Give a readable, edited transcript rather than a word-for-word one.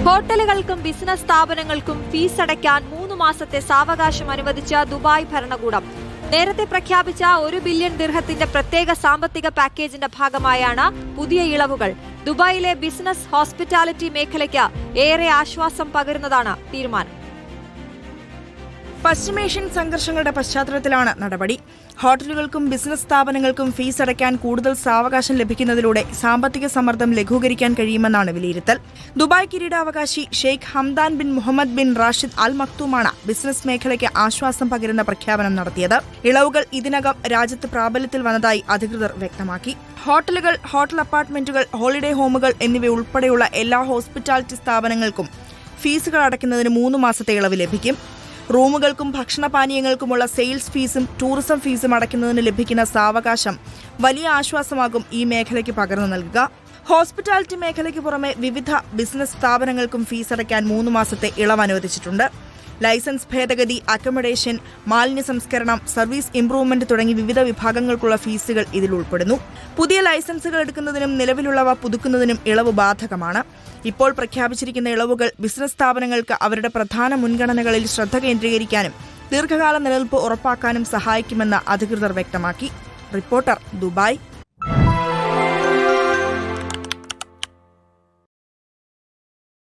ഹോട്ടലുകൾക്കും business സ്ഥാപനങ്ങൾക്കും fees അടയ്ക്കാൻ 3 മാസത്തെ സാവകാശം അനുവദിച്ച ദുബായ് ഭരണകൂടം. നേരത്തെ പ്രഖ്യാപിച്ച 1 ബില്യൺ ദിർഹത്തിന്റെ പ്രത്യേക സാമ്പത്തിക പാക്കേജിന്റെ ഭാഗമായാണ് പുതിയ ഇളവുകൾ. ദുബായിലെ ബിസിനസ് ഹോസ്പിറ്റാലിറ്റി മേഖലയ്ക്ക് ഏറെ ആശ്വാസം പകരുന്നതാണ് തീരുമാനം. പശ്ചിമേഷ്യൻ സംഘർഷങ്ങളുടെ പശ്ചാത്തലത്തിലാണ് നടപടി. ഹോട്ടലുകൾക്കും ബിസിനസ് സ്ഥാപനങ്ങൾക്കും ഫീസ് അടയ്ക്കാൻ കൂടുതൽ സാവകാശം ലഭിക്കുന്നതിലൂടെ സാമ്പത്തിക സമ്മർദ്ദം ലഘൂകരിക്കാൻ കഴിയുമെന്നാണ് വിലയിരുത്തൽ. ദുബായ് കിരീടാവകാശി Sheikh Hamdan bin Mohammed bin Rashid Al മക്തൂമാണ് ബിസിനസ് മേഖലയ്ക്ക് ആശ്വാസം പകരുന്ന പ്രഖ്യാപനം നടത്തിയത്. ഇളവുകൾ ഇതിനകം രാജ്യത്ത് പ്രാബല്യത്തിൽ വന്നതായി അധികൃതർ വ്യക്തമാക്കി. ഹോട്ടലുകൾ, ഹോട്ടൽ അപ്പാർട്ട്മെന്റുകൾ, ഹോളിഡേ ഹോമുകൾ എന്നിവയുൾപ്പെടെയുള്ള എല്ലാ ഹോസ്പിറ്റാലിറ്റി സ്ഥാപനങ്ങൾക്കും ഫീസുകൾ അടയ്ക്കുന്നതിന് 3 മാസത്തെ ഇളവ് ലഭിക്കും. റൂമുകൾക്കും ഭക്ഷണപാനീയങ്ങൾക്കുമുള്ള സെയിൽസ് ഫീസും ടൂറിസം ഫീസും അടയ്ക്കുന്നതിന് ലഭിക്കുന്ന സാവകാശം വലിയ ആശ്വാസമാകും ഈ മേഖലയ്ക്ക് പകർന്നു നൽകുക. ഹോസ്പിറ്റാലിറ്റി മേഖലയ്ക്ക് പുറമെ വിവിധ ബിസിനസ് സ്ഥാപനങ്ങൾക്കും ഫീസ് അടയ്ക്കാൻ 3 മാസത്തെ ഇളവ് അനുവദിച്ചിട്ടുണ്ട്. ലൈസൻസ് ഭേദഗതി, അക്കോമഡേഷൻ, മാലിന്യ സംസ്കരണം, സർവീസ് ഇംപ്രൂവ്മെന്റ് തുടങ്ങി വിവിധ വിഭാഗങ്ങൾക്കുള്ള ഫീസുകൾ ഇതിൽ ഉൾപ്പെടുന്നു. പുതിയ ലൈസൻസുകൾ എടുക്കുന്നതിനും നിലവിലുള്ളവ പുതുക്കുന്നതിനും ഇളവ് ബാധകമാണ്. ഇപ്പോൾ പ്രഖ്യാപിച്ചിരിക്കുന്ന ഇളവുകൾ ബിസിനസ് സ്ഥാപനങ്ങൾക്ക് അവരുടെ പ്രധാന മുൻഗണനകളിൽ ശ്രദ്ധ കേന്ദ്രീകരിക്കാനും ദീർഘകാല നിലനിൽപ്പ് ഉറപ്പാക്കാനും സഹായിക്കുമെന്ന് അധികൃതർ വ്യക്തമാക്കി. Reporter, Dubai.